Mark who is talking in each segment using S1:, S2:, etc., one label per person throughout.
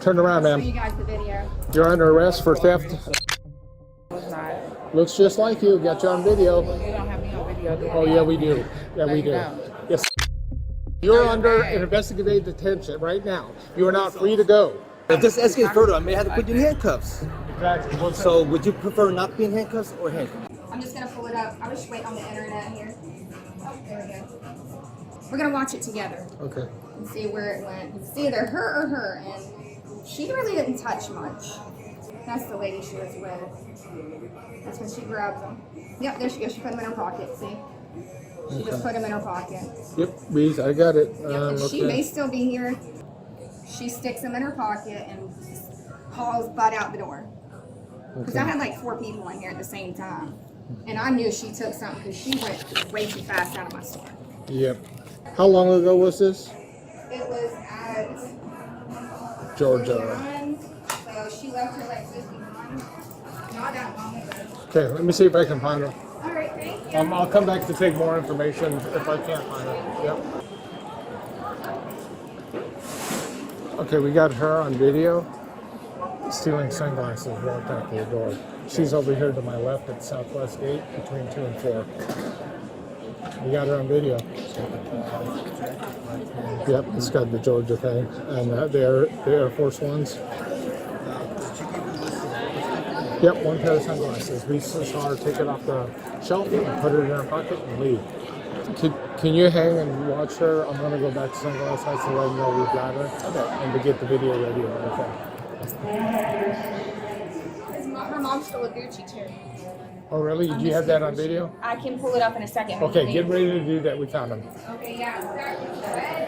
S1: Turn around,
S2: Show
S1: ma'am.
S2: you guys the video.
S1: You're under arrest for theft.
S3: It's not.
S1: Looks just like you. Got you on video.
S3: You don't have me on video, do you?
S1: Oh, yeah, we do. Yeah,
S3: No,
S1: we
S3: you
S1: do.
S3: don't.
S1: Yes. You're
S3: you're
S1: under
S3: bad.
S1: an investigative detention right now. You are not free to go.
S4: If this escalates further, I may have to put you in handcuffs.
S1: Exactly.
S4: So would you prefer not being handcuffs or handcuffs?
S2: I'm just gonna pull it up. I was waiting on the internet here. Oh, there we go. We're gonna watch it together
S1: Okay.
S2: and see where it went. It's either her or her, and she really didn't touch much. That's the lady she was with. That's when she grabs them. Yep, there she goes. She put them in her pocket. See? She just put them in her pocket.
S1: Yep, Bees, I got it.
S2: Yep, and she
S1: okay.
S2: may still be here. She sticks them in her pocket and hauls butt out the door. Because I had like 4 people in here at the same time. And I knew she took something because she went way too fast out of my store.
S1: Yep. How long ago was this?
S2: It was at
S1: Georgia.
S2: 49, so she left her like 51. Not that long ago.
S1: Okay, let me see if I can find her.
S2: All right, thank you.
S1: I'll come back to take more information if I can't find her. Yep. Okay, we got her on video stealing sunglasses right back to the door. She's over here to my left at Southwest Gate between 2 and 4. We got her on video. Yep, it's got the Georgia thing and the Air Force Ones. Yep, 1 pair of sunglasses. We saw her take it off the shelf and put it in her pocket and leave. Can you hang and watch her? I'm going to go back to Sunglass Heights and let them know we've got her. Okay. And to get the video ready. Okay.
S2: Her mom stole a Gucci too.
S1: Oh, really? Did you have that on video?
S2: I can pull it up in a second.
S1: Okay, get ready to do that. We found them.
S2: Okay, yeah, exactly.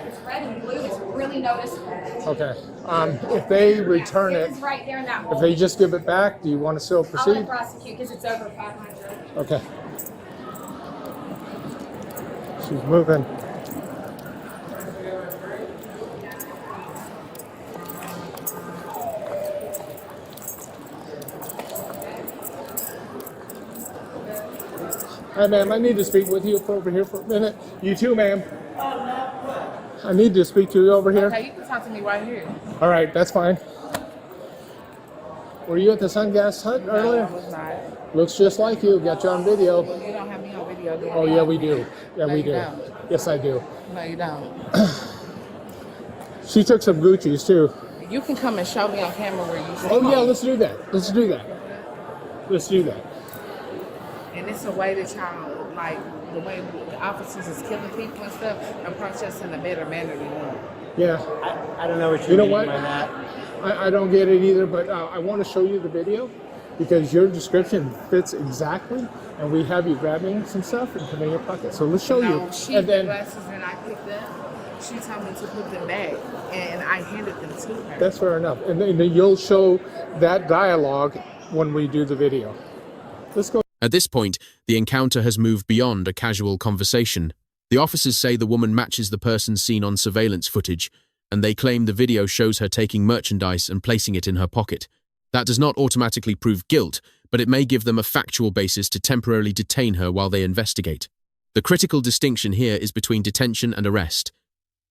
S2: It's red and blue. It's really noticeable.
S1: Okay. If they return it,
S2: It's right there in that
S1: if
S2: hole.
S1: they just give it back, do you want to still
S2: I'll let
S1: proceed?
S2: prosecute because it's over 500.
S1: Okay. She's moving. Hi, ma'am. I need to speak with you over here for a minute. You too, ma'am. I need to speak to you over here.
S3: Okay, you can talk to me right here.
S1: All right, that's fine. Were you at the Sun Gas Hut earlier?
S3: No, I was not.
S1: Looks just like you. Got you on video.
S3: You don't have me on video, do you?
S1: Oh, yeah, we do. Yeah,
S3: No,
S1: we
S3: you
S1: do.
S3: don't.
S1: Yes, I do.
S3: No, you don't.
S1: She took some Gucci's too.
S3: You can come and show me on camera where you see
S1: Oh, yeah,
S3: me.
S1: let's do that. Let's do that. Let's do that.
S3: And it's a way that y'all, like, the way the officers is killing people and stuff, approach us in a better manner than you.
S1: Yeah.
S4: I don't know what
S1: You know
S4: mean
S1: what?
S4: by that.
S1: I don't get it either, but I want to show you the video because your description fits exactly, and we have you grabbing some stuff and putting in your pocket. So let's show
S3: No,
S1: you.
S3: she
S1: And then
S3: glasses and I picked up. She told me to put them back, and I handed them to her.
S1: that's fair enough. And then you'll show that dialogue when we do the video. Let's go.
S5: At this point, the encounter has moved beyond a casual conversation. The officers say the woman matches the person seen on surveillance footage, and they claim the video shows her taking merchandise and placing it in her pocket. That does not automatically prove guilt, but it may give them a factual basis to temporarily detain her while they investigate. The critical distinction here is between detention and arrest.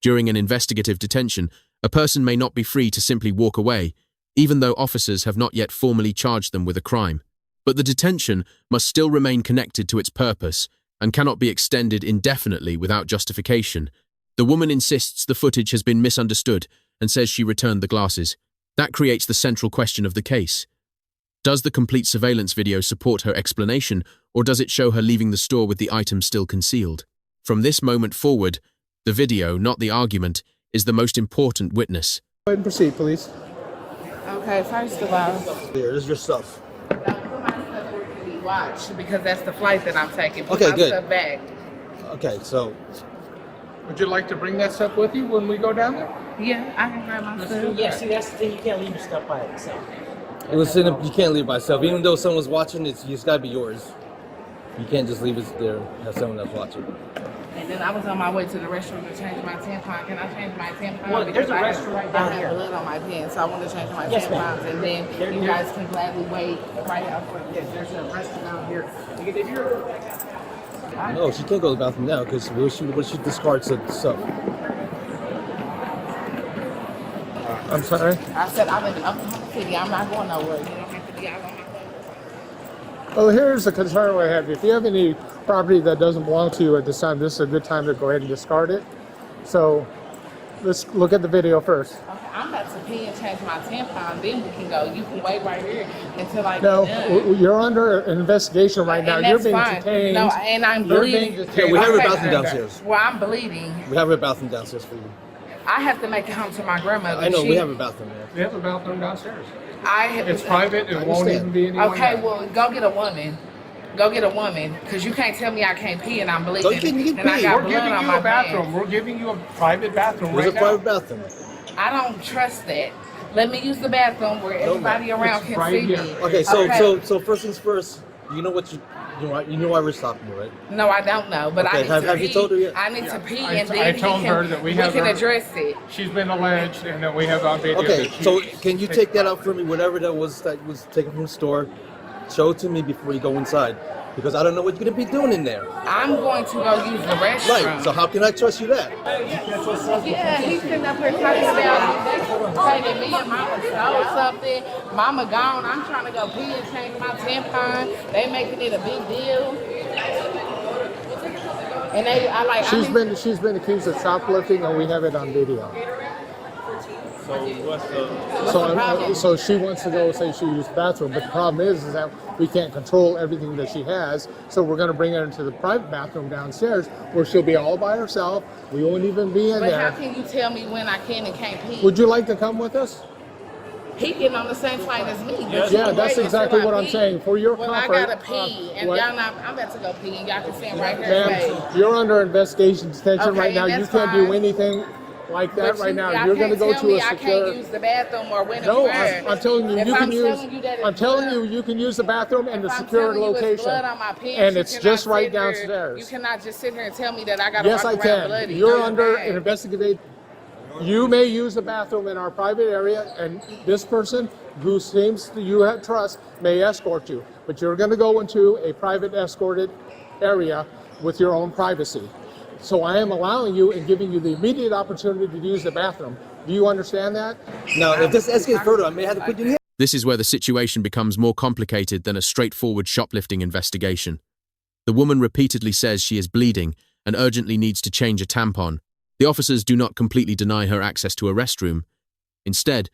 S5: During an investigative detention, a person may not be free to simply walk away, even though officers have not yet formally charged them with a crime. But the detention must still remain connected to its purpose and cannot be extended indefinitely without justification. The woman insists the footage has been misunderstood and says she returned the glasses. That creates the central question of the case. Does the complete surveillance video support her explanation, or does it show her leaving the store with the item still concealed? From this moment forward, the video, not the argument, is the most important witness.
S1: Go ahead and proceed, please.
S3: Okay, first of all,
S4: Here, this is your stuff.
S3: don't put my stuff where it can be watched, because that's the flight that I'm taking. Put
S4: Okay,
S3: my
S4: good.
S3: stuff back.
S4: Okay, so
S1: Would you like to bring that stuff with you when we go down there?
S3: Yeah, I can grab my stuff.
S6: Yeah, see, that's the thing. You can't leave your stuff by itself.
S4: it was in a, you can't leave it by itself. Even though someone's watching, it's gotta be yours. You can't just leave it there, have someone else watch it.
S3: And then I was on my way to the restroom to change my tampon. Can I change my tampon?
S6: Well, there's a
S3: Because
S6: restroom right down
S3: I have
S6: here.
S3: blood on my pants, so I want to change my
S6: Yes,
S3: tampons.
S6: ma'am.
S3: And then
S6: There-
S3: you
S6: there-
S3: guys can gladly wait right out front. Yes, there's a restroom out here. If you're
S4: No, she can't go to the bathroom now because what if she discards the stuff?
S1: I'm sorry?
S3: I said I'm in Oklahoma City. I'm not going nowhere. You don't have to be out on my phone.
S1: Well, here's the concern I have. If you have any property that doesn't belong to you at this time, this is a good time to go ahead and discard it. So let's look at the video first.
S3: Okay, I'm about to pee and change my tampon. Then we can go. You can wait right here until I
S1: No,
S3: get done.
S1: you're under an investigation right now.
S3: And
S1: You're
S3: that's
S1: being
S3: fine.
S1: detained.
S3: No, and I'm
S1: You're
S3: bleeding.
S1: being detained.
S4: We have a
S3: Okay.
S4: bathroom downstairs.
S3: Well, I'm bleeding.
S4: We have a bathroom downstairs for you.
S3: I have to make it home to my grandmother.
S4: I know, we have a bathroom there.
S1: We have a bathroom downstairs.
S3: I
S1: It's private. It won't
S4: understand.
S1: even be anyone
S3: Okay,
S1: there.
S3: well, go get a woman. Go get a woman, because you can't tell me I can't pee and I'm bleeding.
S4: So you can
S3: and I
S4: pee.
S3: got
S1: We're
S3: blood
S1: giving
S3: on
S1: you
S3: my
S1: a bathroom.
S3: pants.
S1: We're giving you a private bathroom
S4: There's
S1: right
S4: a private
S1: now.
S4: bathroom.
S3: I don't trust that. Let me use the bathroom where everybody around
S1: It's
S3: can
S1: right
S3: see
S1: here.
S3: me.
S4: Okay, so first things first. You know what you know why we're stopping you, right?
S3: No, I don't know, but
S4: Okay,
S3: I need to
S4: have
S3: pee.
S4: you told her yet?
S3: I need to pee,
S1: I
S3: and then
S1: told her that we
S3: can
S1: have her-
S3: address it.
S1: She's been alleged, and that we have on video.
S4: Okay,
S1: that she-
S4: so can you take that out for me? Whatever that was taken from the store, show it to me before you go inside, because I don't know what you're gonna be doing in there.
S3: I'm going to go use the restroom.
S4: Right. So how can I trust you that?
S3: Yeah, he's sitting up here talking about saying that me and Mama stole something. Mama gone. I'm trying to go pee and change my tampon. They making it a big deal. And
S1: She's been accused of shoplifting, and we have it on video. So she wants to go say she used the bathroom, but the problem is that we can't control everything that she has. So we're going to bring her into the private bathroom downstairs, where she'll be all by herself. We won't even be in
S3: But
S1: there.
S3: how can you tell me when I can and can't pee?
S1: Would you like to come with us?
S3: He getting on the same flight as me.
S1: Yeah, that's exactly what I'm saying. For your
S3: well,
S1: comfort,
S3: I gotta pee, and
S1: what-
S3: y'all not. I'm about to go pee, and y'all can stand right here.
S1: Ma'am, you're under investigation detention
S3: Okay,
S1: right now.
S3: and
S1: You
S3: that's
S1: can't do
S3: fine.
S1: anything like that
S3: But
S1: right now.
S3: y'all
S1: You're going to
S3: can't
S1: go
S3: tell
S1: to
S3: me
S1: a
S3: I
S1: secure.
S3: can't use the bathroom or when
S1: No,
S3: and where.
S1: I'm telling you,
S3: If
S1: you
S3: I'm
S1: can use.
S3: telling you that
S1: I'm
S3: it's
S1: telling
S3: blood-
S1: you, you can use the bathroom and the
S3: if I'm
S1: secured
S3: telling you it's
S1: location,
S3: blood on my pants,
S1: and
S3: you
S1: it's
S3: cannot
S1: just right
S3: sit here-
S1: downstairs.
S3: You cannot just sit here and tell me that I gotta
S1: Yes, I
S3: walk around
S1: can.
S3: bloody.
S1: You're
S3: No,
S1: under
S3: can't.
S1: an investigation. You may use the bathroom in our private area, and this person who seems to you have trust may escort you. But you're going to go into a private escorted area with your own privacy. So I am allowing you and giving you the immediate opportunity to use the bathroom. Do you understand that?
S4: Now, if this escalates further, I may have to put you in here.
S5: This is where the situation becomes more complicated than a straightforward shoplifting investigation. The woman repeatedly says she is bleeding and urgently needs to change a tampon. The officers do not completely deny her access to a restroom. Instead,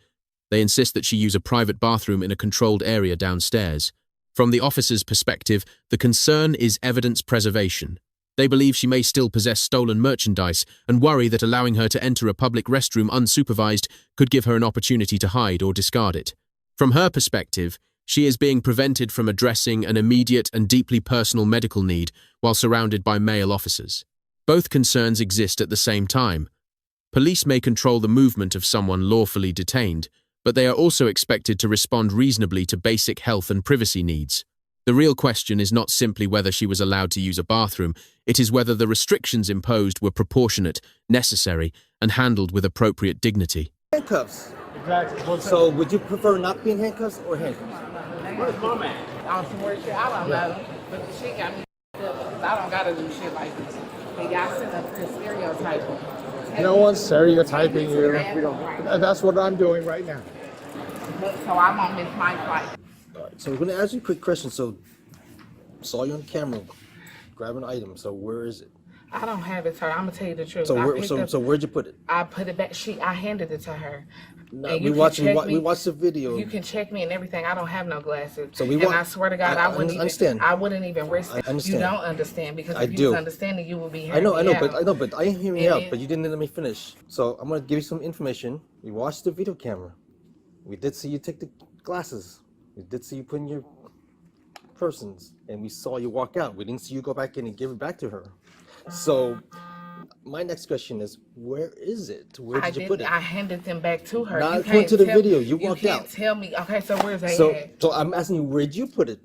S5: they insist that she use a private bathroom in a controlled area downstairs. From the officers' perspective, the concern is evidence preservation. They believe she may still possess stolen merchandise and worry that allowing her to enter a public restroom unsupervised could give her an opportunity to hide or discard it. From her perspective, she is being prevented from addressing an immediate and deeply personal medical need while surrounded by male officers. Both concerns exist at the same time. Police may control the movement of someone lawfully detained, but they are also expected to respond reasonably to basic health and privacy needs. The real question is not simply whether she was allowed to use a bathroom, it is whether the restrictions imposed were proportionate, necessary, and handled with appropriate dignity.
S4: Handcuffs.
S1: Exactly.
S4: So would you prefer not being handcuffs or handcuffs?
S6: Where's mom at?
S3: On some weird shit, I don't know. But the shit got me up because I don't gotta do shit like this. And y'all sit up here stereotyping.
S1: No one's stereotyping you. That's what I'm doing right now.
S3: So I'm on Miss My Flight.
S4: So we're going to ask you a quick question. So, saw you on camera, grab an item. So where is it?
S3: I don't have it, sir. I'm gonna tell you the truth.
S4: So
S3: I
S4: where,
S3: picked
S4: so,
S3: up-
S4: so where'd you put it?
S3: I put it back. I handed it to her.
S4: No,
S3: And
S4: we
S3: you
S4: watched
S3: can check
S4: we
S3: me.
S4: watched the video.
S3: You can check me and everything. I don't have no glasses.
S4: So we
S3: and
S4: want-
S3: I swear to God,
S4: I
S3: I wouldn't even.
S4: understand.
S3: I wouldn't even risk it.
S4: I understand.
S3: You don't understand because
S4: I
S3: if you
S4: do.
S3: was understanding, you would be.
S4: I know,
S3: hearing me
S4: but I ain't hearing you
S3: And
S4: out.
S3: it-
S4: But you didn't let me finish. So I'm gonna give you some information. We watched the video camera. We did see you take the glasses. We did see you put in your persons, and we saw you walk out. We didn't see you go back in and give it back to her. So my next question is, where is it? Where did you put it?
S3: I handed them back to her.
S4: Not
S3: You
S4: according
S3: can't
S4: to the
S3: tell-
S4: video. You walked
S3: can't
S4: out.
S3: Tell me. Okay, so where's they
S4: So,
S3: at?
S4: so I'm asking you, where'd you put it?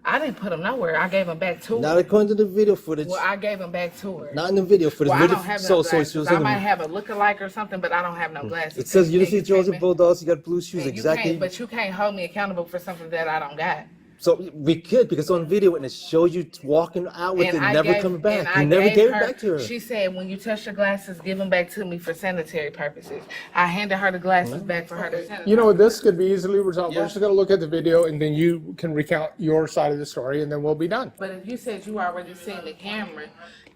S3: I didn't put them nowhere. I gave them back to
S4: Not
S3: her.
S4: according to the video footage.
S3: Well, I gave them back to her.
S4: Not in the video footage.
S3: Well, I
S4: Video-
S3: don't have no
S4: so
S3: glasses.
S4: she was
S3: I
S4: in the-
S3: might have a look-alike or something, but I don't have no glasses.
S4: It says
S3: You
S4: University of Georgia
S3: can't-
S4: Bulldogs. You got blue shoes,
S3: you
S4: exactly.
S3: can't, but you can't hold me accountable for something that I don't got.
S4: So we could, because on video and it shows you walking out with it, never coming back. You never gave it back to her.
S3: She said, when you touch the glasses, give them back to me for sanitary purposes. I handed her the glasses back for her to sanitize.
S1: You know, this could be easily resolved. We're just going to look at the video, and then you can recount your side of the story, and then we'll be done.
S3: But if you said you already seen the camera,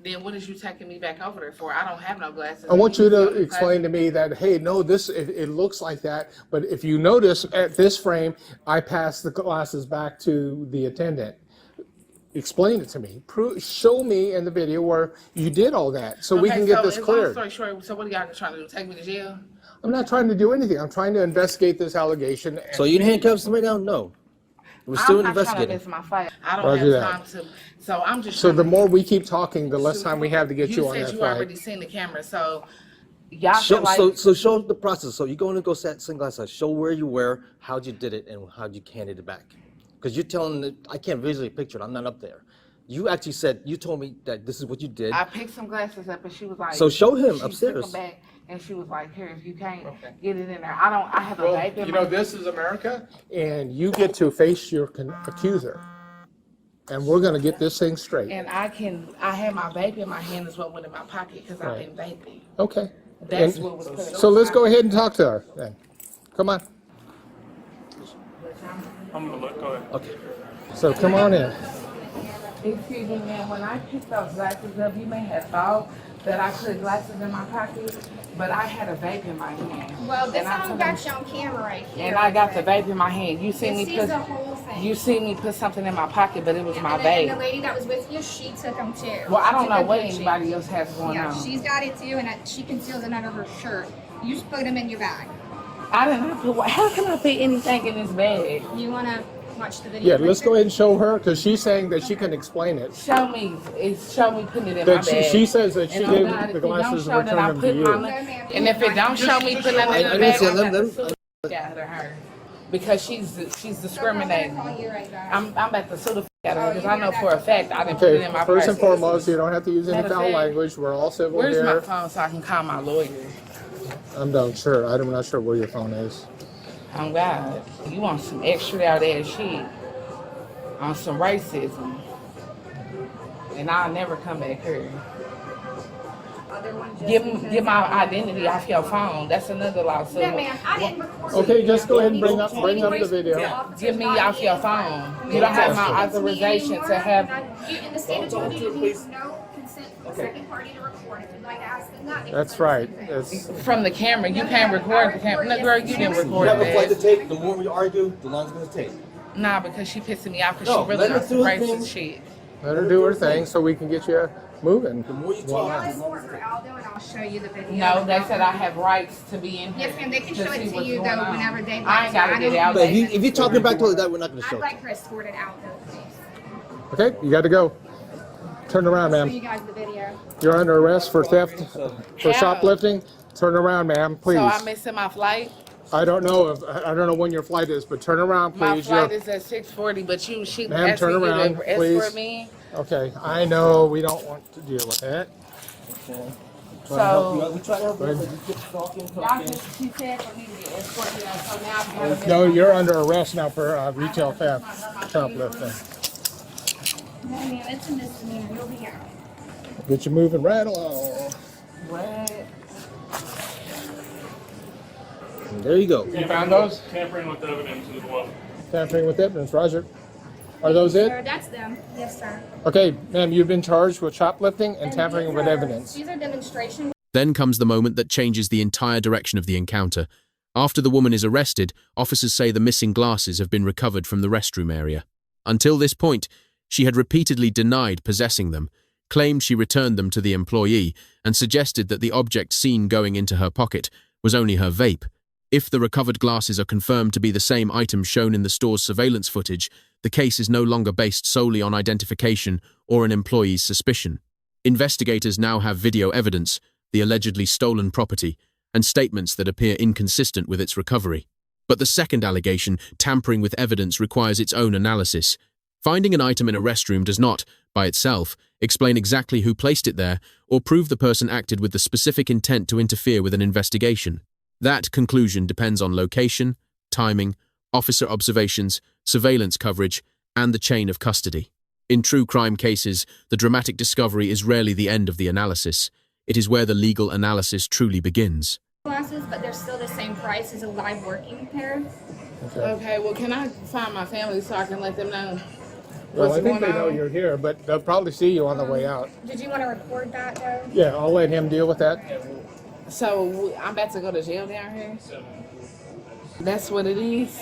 S3: then what is you taking me back over there for? I don't have no glasses.
S1: I want you to explain to me that, hey, no, it looks like that, but if you notice at this frame, I passed the glasses back to the attendant. Explain it to me. Show me in the video where you did all that, so we can get this cleared.
S3: Long story short, so what are y'all trying to do? Take me to jail?
S1: I'm not trying to do anything. I'm trying to investigate this allegation.
S4: So you handcuffs them right now? No. We're still investigating.
S3: I'm not trying to miss my fight. I don't
S1: Roger
S3: have time to. So I'm just.
S1: So the more we keep talking, the less time we have to get you on that
S3: You said you
S1: flight.
S3: already seen the camera, so y'all feel like.
S4: So show the process. So you're going to go set sunglasses. Show where you were, how'd you did it, and how'd you handed it back. Because you're telling that I can't visually picture it. I'm not up there. You actually said, you told me that this is what you did.
S3: I picked some glasses up and she was like.
S4: So show him
S3: she
S4: upstairs.
S3: Took them back and she was like, here, if you can't get it in there. I have a vape in
S1: You
S3: my
S1: know, this is America, and you get to face your accuser. And we're going to get this thing straight.
S3: And I have my vape in my hand as well with in my pocket because I've been vaping.
S1: Okay.
S3: That's
S1: And
S3: what was put
S1: so let's go ahead and talk to her then. Come on.
S7: I'm gonna look. Go ahead.
S4: Okay.
S1: So come on in.
S3: Excuse me, ma'am, when I picked those glasses up, you may have thought that I put glasses in my pocket, but I had a vape in my hand.
S2: Well, this
S3: And I
S2: one
S3: told
S2: got you on camera right here.
S3: And I got the vape in my hand. You see
S2: This
S3: me
S2: is
S3: put
S2: the whole thing.
S3: you see me put something in my pocket, but it was my
S2: And the
S3: vape.
S2: lady that was with you, she took them too.
S3: Well, I don't
S2: She
S3: know
S2: took
S3: what
S2: them,
S3: anybody else has going
S2: Yeah,
S3: on.
S2: she's got it too, and she conceals it under her shirt. You just put them in your bag.
S3: I didn't put. How can I put anything in this bag?
S2: You want to watch the video?
S1: Yeah, let's go ahead and show her, because she's saying that she can explain it.
S3: Show me putting it in
S1: That
S3: my bag.
S1: she says that she
S3: And
S1: gave
S3: God, if
S1: the
S3: it don't
S1: glasses
S3: show
S1: and
S3: that I
S1: returned them to
S3: put
S1: you.
S3: my- And if it don't show me putting it in
S4: I
S3: the
S4: didn't
S3: bag,
S4: say
S3: I'm
S4: let
S3: going
S4: them-
S3: to sue out of her because she's discriminating. I'm about to sue the out of her because I know for a fact I didn't put it in my
S1: Okay, first
S3: purse.
S1: and foremost, you don't have to use any
S3: Matter of
S1: foul
S3: fact,
S1: language. We're all civil
S3: Where's my
S1: here.
S3: phone so I can call my lawyer?
S1: I'm not sure. I'm not sure where your phone is.
S3: Oh God, you want some extra out there shit on some racism, and I'll never come back here. Get my identity off your phone. That's another lawsuit.
S2: No, ma'am, I didn't record
S1: Okay, just go ahead and bring up
S2: Anyways,
S1: the video.
S2: officers
S3: Get me
S2: got
S3: off
S2: in.
S3: your phone. You don't have my authorization to have.
S2: In the state of Georgia, you need no consent from the second party to record. If you'd like to ask them that. they
S1: That's
S2: can
S1: right.
S2: send it to you.
S1: It's,
S3: From the camera, you can't record the camera. No, girl, you didn't
S4: You
S3: record
S4: have a flight to
S3: that.
S4: take. The more we argue, the longer it's gonna take.
S3: Nah, because she pissing me off because
S4: No,
S3: she really
S4: let her
S3: wants some
S4: do her
S3: racist
S4: thing.
S3: shit.
S1: let her do her thing so we can get you moving.
S4: The more you
S2: Y'all
S4: talk,
S2: escort her, Aldo, and I'll show you the video.
S3: No, they said I have rights to be in here.
S2: Yes, ma'am, they can
S3: to
S2: show
S3: see
S2: it to
S3: what's
S2: you,
S3: going
S2: though,
S3: on.
S2: whenever they
S3: I
S2: like
S3: ain't gotta
S2: to.
S3: get out
S4: but
S3: there.
S4: if you're talking back to like that, we're not gonna show
S2: I'd
S4: it.
S2: like her escorted out, though, please.
S1: Okay, you got to go. Turn around,
S2: Show
S1: ma'am.
S2: you guys the video.
S1: You're under arrest for theft, for shoplifting. Turn around, ma'am, please.
S3: So I'm missing my flight.
S1: I don't know when your flight is, but turn around,
S3: My
S1: please.
S3: flight is at 6:40, but she
S1: Ma'am,
S3: asked
S1: turn
S3: me
S1: around,
S3: to
S1: please.
S3: escort me.
S1: Okay, I know we don't want to deal with that.
S3: So
S4: We try to help you. You keep talking.
S3: she said for me to get escorted out, so now I'm gonna
S1: No, you're under arrest now for retail theft, shoplifting.
S2: No, ma'am, it's a misdemeanor. You'll be out.
S1: Get you moving right along.
S3: What?
S4: There you go.
S1: You found those?
S7: Tampering with evidence as well.
S1: Tampering with evidence, Roger. Are those it?
S2: Sir, that's them. Yes, sir.
S1: Okay, ma'am, you've been charged with shoplifting and tampering with evidence.
S2: These are demonstration.
S5: Then comes the moment that changes the entire direction of the encounter. After the woman is arrested, officers say the missing glasses have been recovered from the restroom area. Until this point, she had repeatedly denied possessing them, claimed she returned them to the employee, and suggested that the object seen going into her pocket was only her vape. If the recovered glasses are confirmed to be the same item shown in the store's surveillance footage, the case is no longer based solely on identification or an employee's suspicion. Investigators now have video evidence, the allegedly stolen property, and statements that appear inconsistent with its recovery. But the second allegation, tampering with evidence, requires its own analysis. Finding an item in a restroom does not, by itself, explain exactly who placed it there or prove the person acted with the specific intent to interfere with an investigation. That conclusion depends on location, timing, officer observations, surveillance coverage, and the chain of custody. In true crime cases, the dramatic discovery is rarely the end of the analysis. It is where the legal analysis truly begins.
S2: Glasses, but they're still the same price as a live working pair.
S3: Okay, well, can I find my family so I can let them know
S1: Well,
S3: what's
S1: I think
S3: going
S1: they know
S3: on?
S1: you're here, but they'll probably see you on the way out.
S2: Did you want to record that though?
S1: Yeah, I'll let him deal with that.
S3: So I'm about to go to jail down here? That's what it is?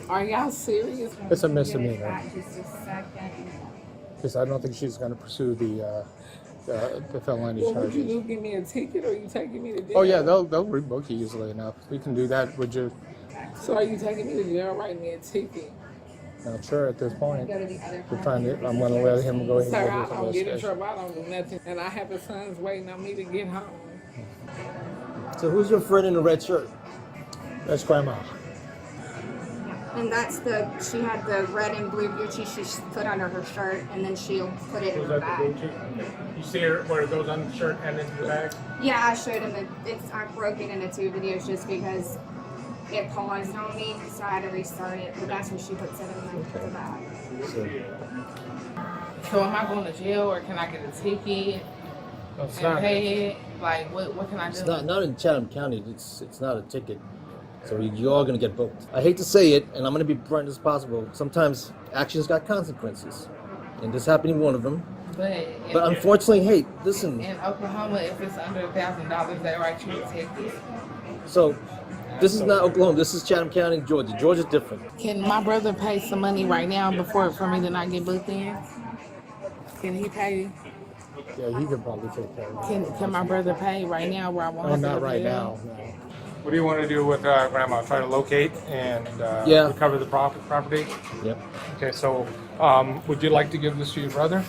S3: Are y'all serious?
S1: It's a misdemeanor.
S2: Back just a second.
S1: Because I don't think she's going to pursue the felony
S3: Well, would you
S1: charges.
S3: do give me a ticket or are you taking me to jail?
S1: Oh yeah, they'll rebook you easily enough. We can do that. Would you?
S3: So are you taking me to jail, writing me a ticket?
S1: Not sure at this point.
S2: Go to the other
S1: We're trying to. I'm going to let him go ahead
S3: Sir,
S1: and
S3: I
S1: do
S3: don't
S1: his
S3: get in
S1: investigation.
S3: trouble. I don't do nothing. And I have a son's waiting on me to get home.
S4: So who's your friend in the red shirt?
S1: That's Grandma.
S2: And that's she had the red and blue Gucci she put under her shirt, and then she'll put it in her bag.
S1: You see her where it goes on the shirt and into the bag?
S2: Yeah, I showed him I broke it into 2 videos just because it paused on me, so I had to restart it, but that's when she puts it in the bag.
S3: So am I going to jail or can I get a ticket
S1: No, it's
S3: and
S1: not.
S3: pay it? Like, what can I do?
S4: It's not in Chatham County. It's not a ticket. So you are gonna get booked. I hate to say it, and I'm gonna be blunt as possible. Sometimes actions got consequences, and this happened to one of them. But unfortunately, hey, listen.
S3: In Oklahoma, if it's under $1,000, they write you a ticket.
S4: So this is not Oklahoma. This is Chatham County, Georgia. Georgia's different.
S3: Can my brother pay some money right now for me to not get booked in? Can he pay?
S1: Yeah, he could probably take care of it.
S3: Can my brother pay right now where I won't
S1: Oh,
S3: have to
S1: not
S3: go to
S1: right
S3: jail?
S1: now. No. What do you want to do with Grandma? Try to locate and
S4: Yeah.
S1: recover the property?
S4: Yep.
S1: Okay, so would you like to give this to your brother?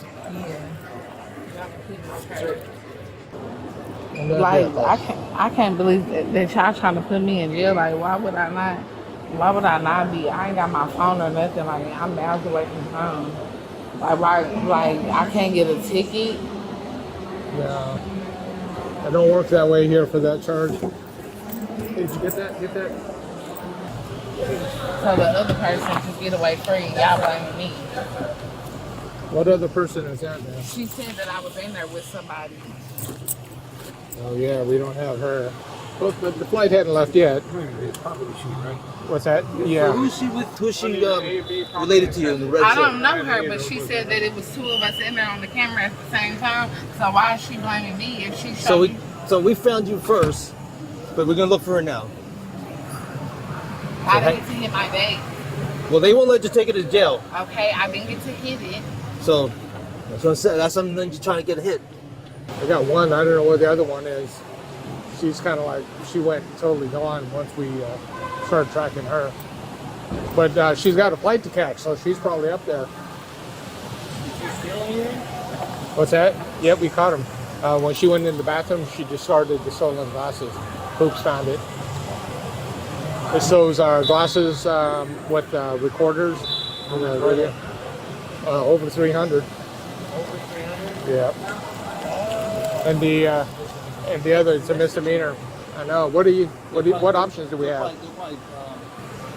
S3: Like I can't believe that y'all trying to put me in jail. Like why would I not? Why would I not be? I ain't got my phone or nothing. Like I'm miles away from home. Like I can't get a ticket.
S1: Yeah. It don't work that way here for that charge. Did you get that? Get that?
S3: So the other person can get away free. Y'all blaming me.
S1: What other person is that, man?
S3: She said that I was in there with somebody.
S1: Oh yeah, we don't have her. Well, the flight hadn't left yet. What's that? Yeah.
S4: Who's she with? Who's she related to you in the red
S3: I
S4: shirt?
S3: don't know her, but she said that it was 2 of us in there on the camera at the same time. So why is she blaming me if she showed me?
S4: So we found you first, but we're gonna look for her now.
S3: I didn't see it my bag.
S4: Well, they won't let you take her to jail.
S3: Okay, I didn't get to hit it.
S4: So that's what I said. That's something that you're trying to get a hit.
S1: I got one. I don't know what the other one is. She's kind of like, she went totally gone once we started tracking her. But she's got a flight to catch, so she's probably up there. What's that? Yep, we caught him. When she went in the bathroom, she discarded the stolen glasses. Hoops found it. It's those glasses with recorders. Over 300.
S4: Over 300?
S1: Yeah. And the other, it's a misdemeanor. I know. What options do we have?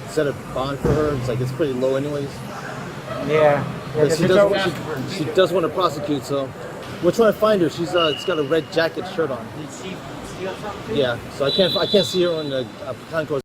S4: Set a bond for her. It's like it's pretty low anyways.
S1: Yeah.
S4: But she does want to prosecute, so we're trying to find her. She's got a red jacket shirt on.
S6: Did she steal something?
S4: Yeah, so I can't see her on the concourse.